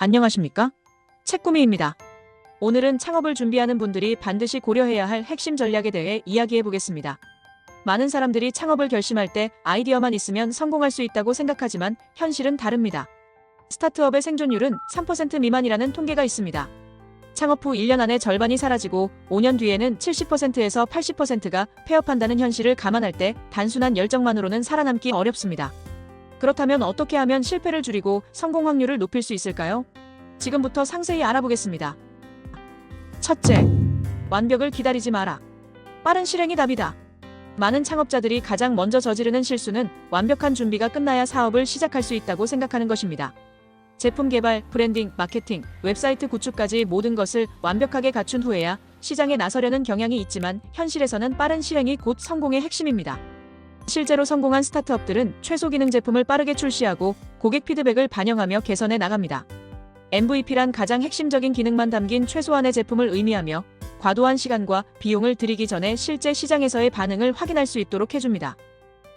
안녕하십니까? 책구미입니다. 오늘은 창업을 준비하는 분들이 반드시 고려해야 할 핵심 전략에 대해 이야기해 보겠습니다. 많은 사람들이 창업을 결심할 때 아이디어만 있으면 성공할 수 있다고 생각하지만 현실은 다릅니다. 스타트업의 생존율은 3% 미만이라는 통계가 있습니다. 창업 후 1년 안에 절반이 사라지고 5년 뒤에는 70%에서 80%가 폐업한다는 현실을 감안할 때 단순한 열정만으로는 살아남기 어렵습니다. 그렇다면 어떻게 하면 실패를 줄이고 성공 확률을 높일 수 있을까요? 지금부터 상세히 알아보겠습니다. 첫째, 완벽을 기다리지 마라. 빠른 실행이 답이다. 많은 창업자들이 가장 먼저 저지르는 실수는 완벽한 준비가 끝나야 사업을 시작할 수 있다고 생각하는 것입니다. 제품 개발, 브랜딩, 마케팅, 웹사이트 구축까지 모든 것을 완벽하게 갖춘 후에야 시장에 나서려는 경향이 있지만 현실에서는 빠른 실행이 곧 성공의 핵심입니다. 실제로 성공한 스타트업들은 최소 기능 제품을 빠르게 출시하고 고객 피드백을 반영하며 개선해 나갑니다. MVP란 가장 핵심적인 기능만 담긴 최소한의 제품을 의미하며 과도한 시간과 비용을 들이기 전에 실제 시장에서의 반응을 확인할 수 있도록 해줍니다.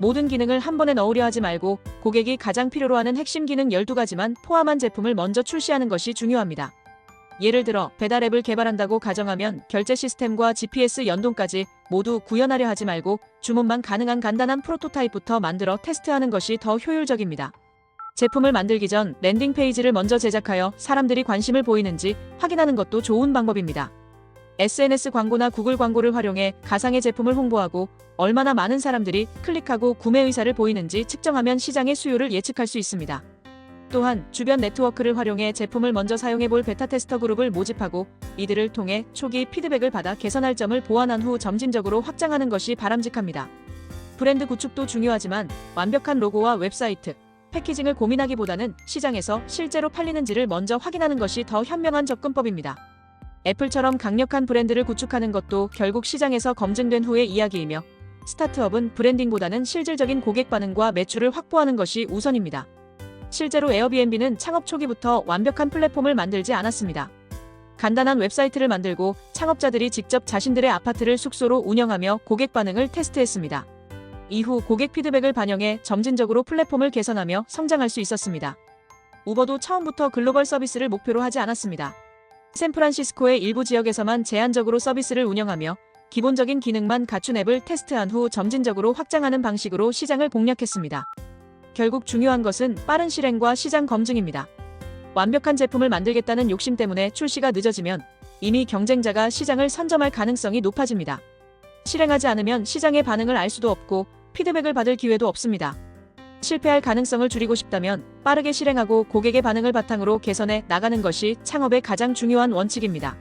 모든 기능을 한 번에 넣으려 하지 말고 고객이 가장 필요로 하는 핵심 기능 12가지만 포함한 제품을 먼저 출시하는 것이 중요합니다. 예를 들어 배달 앱을 개발한다고 가정하면 결제 시스템과 GPS 연동까지 모두 구현하려 하지 말고 주문만 가능한 간단한 프로토타입부터 만들어 테스트하는 것이 더 효율적입니다. 제품을 만들기 전 랜딩 페이지를 먼저 제작하여 사람들이 관심을 보이는지 확인하는 것도 좋은 방법입니다. SNS 광고나 구글 광고를 활용해 가상의 제품을 홍보하고 얼마나 많은 사람들이 클릭하고 구매 의사를 보이는지 측정하면 시장의 수요를 예측할 수 있습니다. 또한 주변 네트워크를 활용해 제품을 먼저 사용해볼 베타 테스터 그룹을 모집하고 이들을 통해 초기 피드백을 받아 개선할 점을 보완한 후 점진적으로 확장하는 것이 바람직합니다. 브랜드 구축도 중요하지만 완벽한 로고와 웹사이트, 패키징을 고민하기보다는 시장에서 실제로 팔리는지를 먼저 확인하는 것이 더 현명한 접근법입니다. 애플처럼 강력한 브랜드를 구축하는 것도 결국 시장에서 검증된 후의 이야기이며 스타트업은 브랜딩보다는 실질적인 고객 반응과 매출을 확보하는 것이 우선입니다. 실제로 에어비앤비는 창업 초기부터 완벽한 플랫폼을 만들지 않았습니다. 간단한 웹사이트를 만들고 창업자들이 직접 자신들의 아파트를 숙소로 운영하며 고객 반응을 테스트했습니다. 이후 고객 피드백을 반영해 점진적으로 플랫폼을 개선하며 성장할 수 있었습니다. 우버도 처음부터 글로벌 서비스를 목표로 하지 않았습니다. 샌프란시스코의 일부 지역에서만 제한적으로 서비스를 운영하며 기본적인 기능만 갖춘 앱을 테스트한 후 점진적으로 확장하는 방식으로 시장을 공략했습니다. 결국 중요한 것은 빠른 실행과 시장 검증입니다. 완벽한 제품을 만들겠다는 욕심 때문에 출시가 늦어지면 이미 경쟁자가 시장을 선점할 가능성이 높아집니다. 실행하지 않으면 시장의 반응을 알 수도 없고 피드백을 받을 기회도 없습니다. 실패할 가능성을 줄이고 싶다면 빠르게 실행하고 고객의 반응을 바탕으로 개선해 나가는 것이 창업의 가장 중요한 원칙입니다.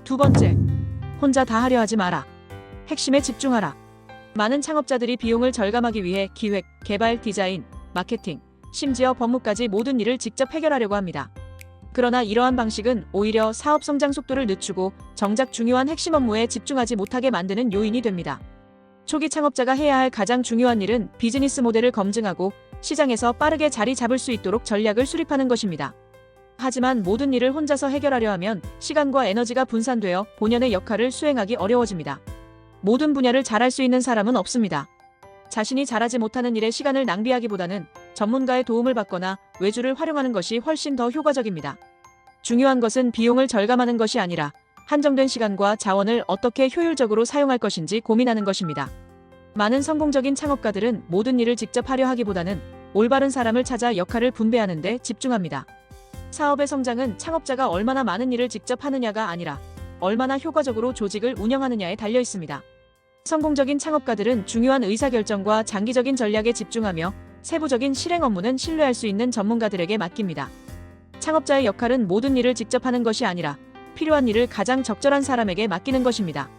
두 번째, 혼자 다 하려 하지 마라. 핵심에 집중하라. 많은 창업자들이 비용을 절감하기 위해 기획, 개발, 디자인, 마케팅, 심지어 법무까지 모든 일을 직접 해결하려고 합니다. 그러나 이러한 방식은 오히려 사업 성장 속도를 늦추고 정작 중요한 핵심 업무에 집중하지 못하게 만드는 요인이 됩니다. 초기 창업자가 해야 할 가장 중요한 일은 비즈니스 모델을 검증하고 시장에서 빠르게 자리 잡을 수 있도록 전략을 수립하는 것입니다. 하지만 모든 일을 혼자서 해결하려 하면 시간과 에너지가 분산되어 본연의 역할을 수행하기 어려워집니다. 모든 분야를 잘할 수 있는 사람은 없습니다. 자신이 잘하지 못하는 일에 시간을 낭비하기보다는 전문가의 도움을 받거나 외주를 활용하는 것이 훨씬 더 효과적입니다. 중요한 것은 비용을 절감하는 것이 아니라 한정된 시간과 자원을 어떻게 효율적으로 사용할 것인지 고민하는 것입니다. 많은 성공적인 창업가들은 모든 일을 직접 하려 하기보다는 올바른 사람을 찾아 역할을 분배하는 데 집중합니다. 사업의 성장은 창업자가 얼마나 많은 일을 직접 하느냐가 아니라 얼마나 효과적으로 조직을 운영하느냐에 달려 있습니다. 성공적인 창업가들은 중요한 의사결정과 장기적인 전략에 집중하며 세부적인 실행 업무는 신뢰할 수 있는 전문가들에게 맡깁니다. 창업자의 역할은 모든 일을 직접 하는 것이 아니라 필요한 일을 가장 적절한 사람에게 맡기는 것입니다.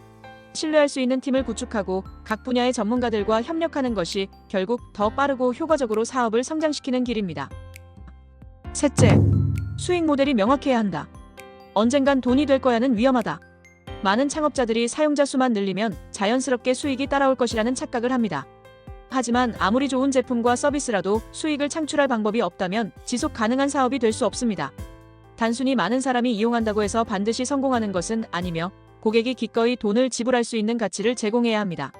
신뢰할 수 있는 팀을 구축하고 각 분야의 전문가들과 협력하는 것이 결국 더 빠르고 효과적으로 사업을 성장시키는 길입니다. 셋째, 수익 모델이 명확해야 한다. 언젠간 돈이 될 거야는 위험하다. 많은 창업자들이 사용자 수만 늘리면 자연스럽게 수익이 따라올 것이라는 착각을 합니다. 하지만 아무리 좋은 제품과 서비스라도 수익을 창출할 방법이 없다면 지속 가능한 사업이 될 수 없습니다. 단순히 많은 사람이 이용한다고 해서 반드시 성공하는 것은 아니며 고객이 기꺼이 돈을 지불할 수 있는 가치를 제공해야 합니다.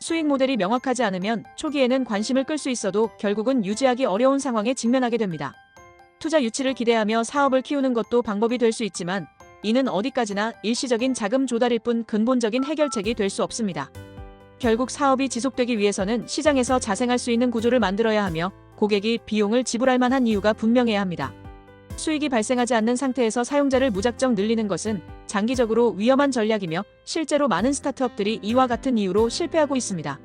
수익 모델이 명확하지 않으면 초기에는 관심을 끌 수 있어도 결국은 유지하기 어려운 상황에 직면하게 됩니다. 투자 유치를 기대하며 사업을 키우는 것도 방법이 될 수 있지만 이는 어디까지나 일시적인 자금 조달일 뿐 근본적인 해결책이 될 수 없습니다. 결국 사업이 지속되기 위해서는 시장에서 자생할 수 있는 구조를 만들어야 하며 고객이 비용을 지불할 만한 이유가 분명해야 합니다. 수익이 발생하지 않는 상태에서 사용자를 무작정 늘리는 것은 장기적으로 위험한 전략이며 실제로 많은 스타트업들이 이와 같은 이유로 실패하고 있습니다.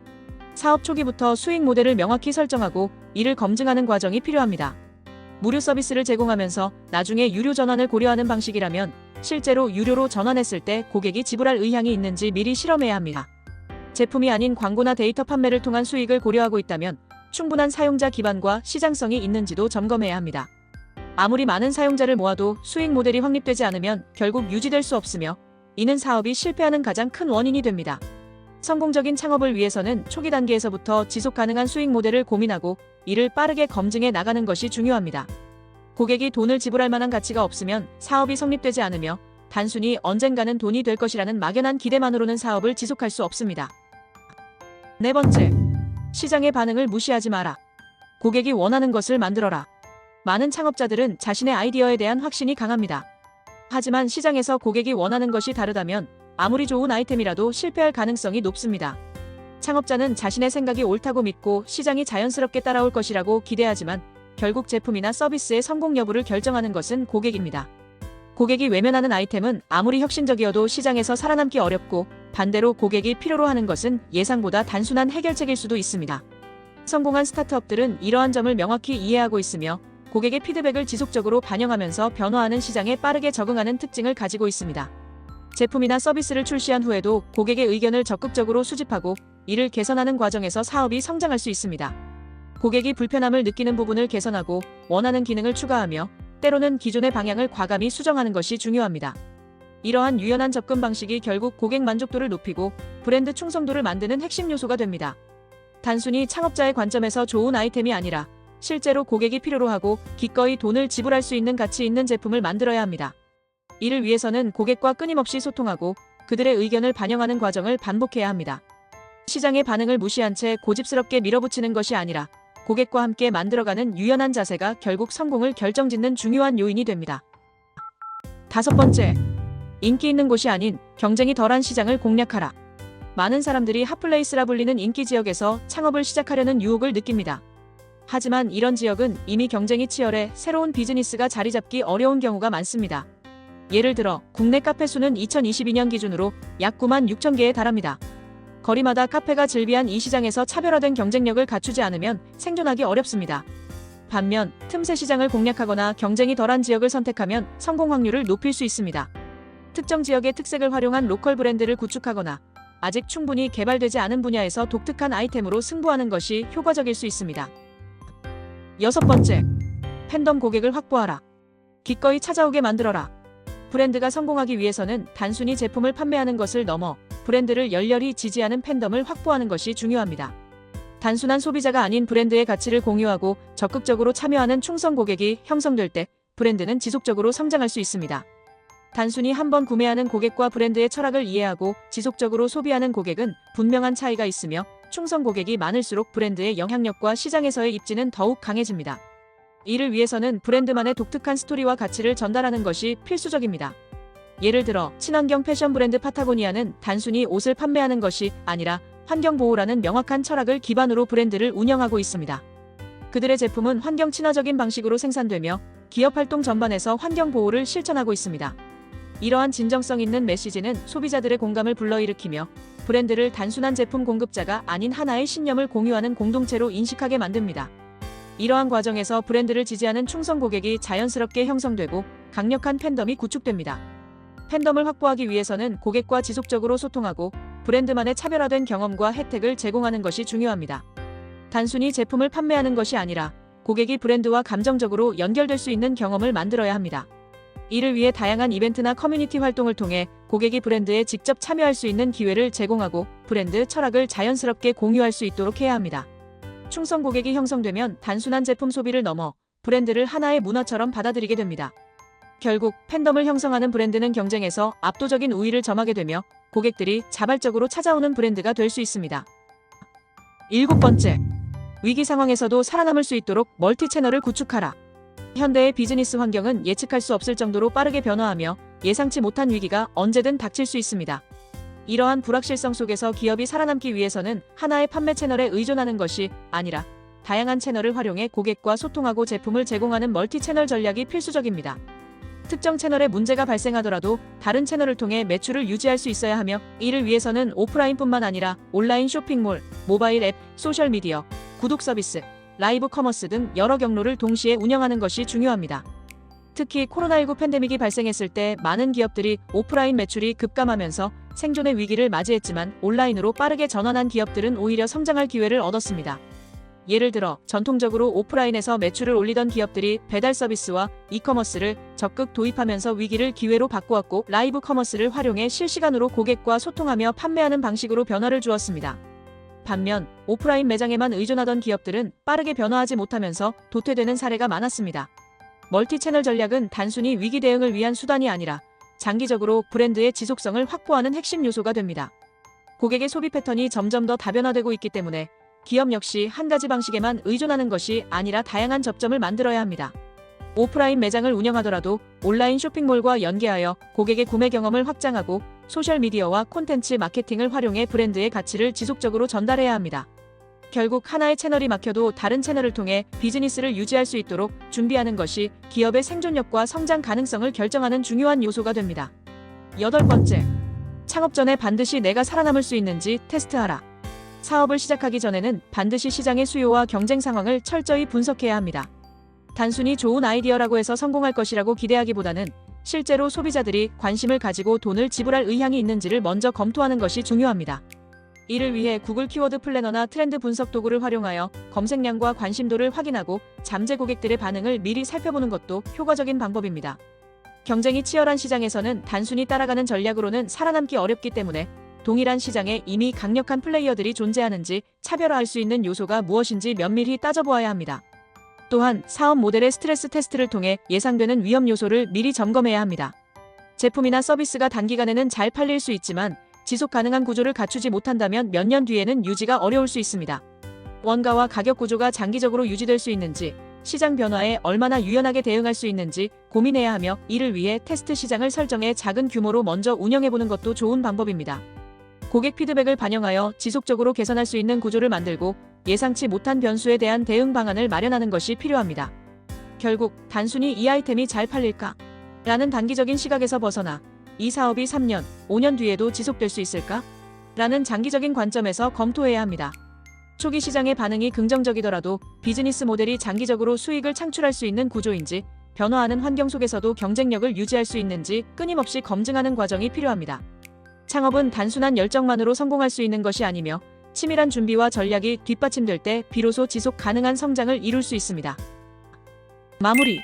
사업 초기부터 수익 모델을 명확히 설정하고 이를 검증하는 과정이 필요합니다. 무료 서비스를 제공하면서 나중에 유료 전환을 고려하는 방식이라면 실제로 유료로 전환했을 때 고객이 지불할 의향이 있는지 미리 실험해야 합니다. 제품이 아닌 광고나 데이터 판매를 통한 수익을 고려하고 있다면 충분한 사용자 기반과 시장성이 있는지도 점검해야 합니다. 아무리 많은 사용자를 모아도 수익 모델이 확립되지 않으면 결국 유지될 수 없으며 이는 사업이 실패하는 가장 큰 원인이 됩니다. 성공적인 창업을 위해서는 초기 단계에서부터 지속 가능한 수익 모델을 고민하고 이를 빠르게 검증해 나가는 것이 중요합니다. 고객이 돈을 지불할 만한 가치가 없으면 사업이 성립되지 않으며 단순히 언젠가는 돈이 될 것이라는 막연한 기대만으로는 사업을 지속할 수 없습니다. 네 번째, 시장의 반응을 무시하지 마라. 고객이 원하는 것을 만들어라. 많은 창업자들은 자신의 아이디어에 대한 확신이 강합니다. 하지만 시장에서 고객이 원하는 것이 다르다면 아무리 좋은 아이템이라도 실패할 가능성이 높습니다. 창업자는 자신의 생각이 옳다고 믿고 시장이 자연스럽게 따라올 것이라고 기대하지만 결국 제품이나 서비스의 성공 여부를 결정하는 것은 고객입니다. 고객이 외면하는 아이템은 아무리 혁신적이어도 시장에서 살아남기 어렵고 반대로 고객이 필요로 하는 것은 예상보다 단순한 해결책일 수도 있습니다. 성공한 스타트업들은 이러한 점을 명확히 이해하고 있으며 고객의 피드백을 지속적으로 반영하면서 변화하는 시장에 빠르게 적응하는 특징을 가지고 있습니다. 제품이나 서비스를 출시한 후에도 고객의 의견을 적극적으로 수집하고 이를 개선하는 과정에서 사업이 성장할 수 있습니다. 고객이 불편함을 느끼는 부분을 개선하고 원하는 기능을 추가하며 때로는 기존의 방향을 과감히 수정하는 것이 중요합니다. 이러한 유연한 접근 방식이 결국 고객 만족도를 높이고 브랜드 충성도를 만드는 핵심 요소가 됩니다. 단순히 창업자의 관점에서 좋은 아이템이 아니라 실제로 고객이 필요로 하고 기꺼이 돈을 지불할 수 있는 가치 있는 제품을 만들어야 합니다. 이를 위해서는 고객과 끊임없이 소통하고 그들의 의견을 반영하는 과정을 반복해야 합니다. 시장의 반응을 무시한 채 고집스럽게 밀어붙이는 것이 아니라 고객과 함께 만들어가는 유연한 자세가 결국 성공을 결정짓는 중요한 요인이 됩니다. 다섯 번째, 인기 있는 곳이 아닌 경쟁이 덜한 시장을 공략하라. 많은 사람들이 핫플레이스라 불리는 인기 지역에서 창업을 시작하려는 유혹을 느낍니다. 하지만 이런 지역은 이미 경쟁이 치열해 새로운 비즈니스가 자리 잡기 어려운 경우가 많습니다. 예를 들어 국내 카페 수는 2022년 기준으로 약 9만 6천 개에 달합니다. 거리마다 카페가 즐비한 이 시장에서 차별화된 경쟁력을 갖추지 않으면 생존하기 어렵습니다. 반면 틈새 시장을 공략하거나 경쟁이 덜한 지역을 선택하면 성공 확률을 높일 수 있습니다. 특정 지역의 특색을 활용한 로컬 브랜드를 구축하거나 아직 충분히 개발되지 않은 분야에서 독특한 아이템으로 승부하는 것이 효과적일 수 있습니다. 여섯 번째, 팬덤 고객을 확보하라. 기꺼이 찾아오게 만들어라. 브랜드가 성공하기 위해서는 단순히 제품을 판매하는 것을 넘어 브랜드를 열렬히 지지하는 팬덤을 확보하는 것이 중요합니다. 단순한 소비자가 아닌 브랜드의 가치를 공유하고 적극적으로 참여하는 충성 고객이 형성될 때 브랜드는 지속적으로 성장할 수 있습니다. 단순히 한번 구매하는 고객과 브랜드의 철학을 이해하고 지속적으로 소비하는 고객은 분명한 차이가 있으며 충성 고객이 많을수록 브랜드의 영향력과 시장에서의 입지는 더욱 강해집니다. 이를 위해서는 브랜드만의 독특한 스토리와 가치를 전달하는 것이 필수적입니다. 예를 들어 친환경 패션 브랜드 파타고니아는 단순히 옷을 판매하는 것이 아니라 환경보호라는 명확한 철학을 기반으로 브랜드를 운영하고 있습니다. 그들의 제품은 환경 친화적인 방식으로 생산되며 기업 활동 전반에서 환경보호를 실천하고 있습니다. 이러한 진정성 있는 메시지는 소비자들의 공감을 불러일으키며 브랜드를 단순한 제품 공급자가 아닌 하나의 신념을 공유하는 공동체로 인식하게 만듭니다. 이러한 과정에서 브랜드를 지지하는 충성 고객이 자연스럽게 형성되고 강력한 팬덤이 구축됩니다. 팬덤을 확보하기 위해서는 고객과 지속적으로 소통하고 브랜드만의 차별화된 경험과 혜택을 제공하는 것이 중요합니다. 단순히 제품을 판매하는 것이 아니라 고객이 브랜드와 감정적으로 연결될 수 있는 경험을 만들어야 합니다. 이를 위해 다양한 이벤트나 커뮤니티 활동을 통해 고객이 브랜드에 직접 참여할 수 있는 기회를 제공하고 브랜드 철학을 자연스럽게 공유할 수 있도록 해야 합니다. 충성 고객이 형성되면 단순한 제품 소비를 넘어 브랜드를 하나의 문화처럼 받아들이게 됩니다. 결국 팬덤을 형성하는 브랜드는 경쟁에서 압도적인 우위를 점하게 되며 고객들이 자발적으로 찾아오는 브랜드가 될 수 있습니다. 일곱 번째, 위기 상황에서도 살아남을 수 있도록 멀티 채널을 구축하라. 현대의 비즈니스 환경은 예측할 수 없을 정도로 빠르게 변화하며 예상치 못한 위기가 언제든 닥칠 수 있습니다. 이러한 불확실성 속에서 기업이 살아남기 위해서는 하나의 판매 채널에 의존하는 것이 아니라 다양한 채널을 활용해 고객과 소통하고 제품을 제공하는 멀티 채널 전략이 필수적입니다. 특정 채널에 문제가 발생하더라도 다른 채널을 통해 매출을 유지할 수 있어야 하며, 이를 위해서는 오프라인뿐만 아니라 온라인 쇼핑몰, 모바일 앱, 소셜미디어, 구독 서비스, 라이브 커머스 등 여러 경로를 동시에 운영하는 것이 중요합니다. 특히 코로나19 팬데믹이 발생했을 때 많은 기업들이 오프라인 매출이 급감하면서 생존의 위기를 맞이했지만, 온라인으로 빠르게 전환한 기업들은 오히려 성장할 기회를 얻었습니다. 예를 들어 전통적으로 오프라인에서 매출을 올리던 기업들이 배달 서비스와 이커머스를 적극 도입하면서 위기를 기회로 바꾸었고, 라이브 커머스를 활용해 실시간으로 고객과 소통하며 판매하는 방식으로 변화를 주었습니다. 반면 오프라인 매장에만 의존하던 기업들은 빠르게 변화하지 못하면서 도태되는 사례가 많았습니다. 멀티 채널 전략은 단순히 위기 대응을 위한 수단이 아니라 장기적으로 브랜드의 지속성을 확보하는 핵심 요소가 됩니다. 고객의 소비 패턴이 점점 더 다변화되고 있기 때문에 기업 역시 한 가지 방식에만 의존하는 것이 아니라 다양한 접점을 만들어야 합니다. 오프라인 매장을 운영하더라도 온라인 쇼핑몰과 연계하여 고객의 구매 경험을 확장하고, 소셜미디어와 콘텐츠 마케팅을 활용해 브랜드의 가치를 지속적으로 전달해야 합니다. 결국 하나의 채널이 막혀도 다른 채널을 통해 비즈니스를 유지할 수 있도록 준비하는 것이 기업의 생존력과 성장 가능성을 결정하는 중요한 요소가 됩니다. 8번째, 창업 전에 반드시 내가 살아남을 수 있는지 테스트하라. 사업을 시작하기 전에는 반드시 시장의 수요와 경쟁 상황을 철저히 분석해야 합니다. 단순히 좋은 아이디어라고 해서 성공할 것이라고 기대하기보다는 실제로 소비자들이 관심을 가지고 돈을 지불할 의향이 있는지를 먼저 검토하는 것이 중요합니다. 이를 위해 구글 키워드 플래너나 트렌드 분석 도구를 활용하여 검색량과 관심도를 확인하고 잠재 고객들의 반응을 미리 살펴보는 것도 효과적인 방법입니다. 경쟁이 치열한 시장에서는 단순히 따라가는 전략으로는 살아남기 어렵기 때문에 동일한 시장에 이미 강력한 플레이어들이 존재하는지, 차별화할 수 있는 요소가 무엇인지 면밀히 따져보아야 합니다. 또한 사업 모델의 스트레스 테스트를 통해 예상되는 위험 요소를 미리 점검해야 합니다. 제품이나 서비스가 단기간에는 잘 팔릴 수 있지만 지속 가능한 구조를 갖추지 못한다면 몇 년 뒤에는 유지가 어려울 수 있습니다. 원가와 가격 구조가 장기적으로 유지될 수 있는지, 시장 변화에 얼마나 유연하게 대응할 수 있는지 고민해야 하며, 이를 위해 테스트 시장을 설정해 작은 규모로 먼저 운영해보는 것도 좋은 방법입니다. 고객 피드백을 반영하여 지속적으로 개선할 수 있는 구조를 만들고 예상치 못한 변수에 대한 대응 방안을 마련하는 것이 필요합니다. 결국 단순히 이 아이템이 잘 팔릴까? 라는 단기적인 시각에서 벗어나 이 사업이 3년, 5년 뒤에도 지속될 수 있을까? 라는 장기적인 관점에서 검토해야 합니다. 초기 시장의 반응이 긍정적이더라도 비즈니스 모델이 장기적으로 수익을 창출할 수 있는 구조인지, 변화하는 환경 속에서도 경쟁력을 유지할 수 있는지 끊임없이 검증하는 과정이 필요합니다. 창업은 단순한 열정만으로 성공할 수 있는 것이 아니며, 치밀한 준비와 전략이 뒷받침될 때 비로소 지속 가능한 성장을 이룰 수 있습니다. 마무리.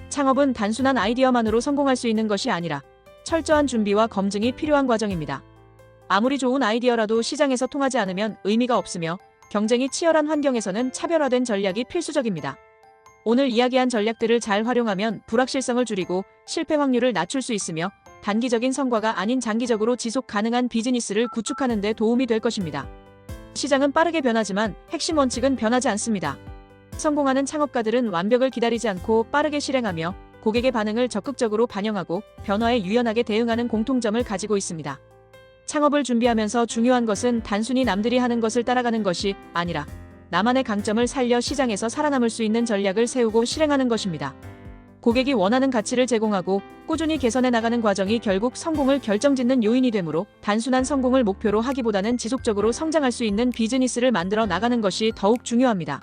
창업은 단순한 아이디어만으로 성공할 수 있는 것이 아니라 철저한 준비와 검증이 필요한 과정입니다. 아무리 좋은 아이디어라도 시장에서 통하지 않으면 의미가 없으며, 경쟁이 치열한 환경에서는 차별화된 전략이 필수적입니다. 오늘 이야기한 전략들을 잘 활용하면 불확실성을 줄이고 실패 확률을 낮출 수 있으며, 단기적인 성과가 아닌 장기적으로 지속 가능한 비즈니스를 구축하는 데 도움이 될 것입니다. 시장은 빠르게 변하지만 핵심 원칙은 변하지 않습니다. 성공하는 창업가들은 완벽을 기다리지 않고 빠르게 실행하며 고객의 반응을 적극적으로 반영하고 변화에 유연하게 대응하는 공통점을 가지고 있습니다. 창업을 준비하면서 중요한 것은 단순히 남들이 하는 것을 따라가는 것이 아니라 나만의 강점을 살려 시장에서 살아남을 수 있는 전략을 세우고 실행하는 것입니다. 고객이 원하는 가치를 제공하고 꾸준히 개선해 나가는 과정이 결국 성공을 결정짓는 요인이 되므로, 단순한 성공을 목표로 하기보다는 지속적으로 성장할 수 있는 비즈니스를 만들어 나가는 것이 더욱 중요합니다.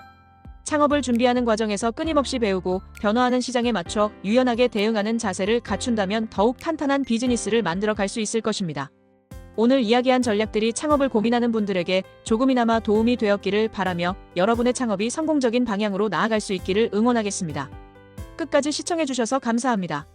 창업을 준비하는 과정에서 끊임없이 배우고 변화하는 시장에 맞춰 유연하게 대응하는 자세를 갖춘다면 더욱 탄탄한 비즈니스를 만들어 갈 수 있을 것입니다. 오늘 이야기한 전략들이 창업을 고민하는 분들에게 조금이나마 도움이 되었기를 바라며, 여러분의 창업이 성공적인 방향으로 나아갈 수 있기를 응원하겠습니다. 끝까지 시청해주셔서 감사합니다.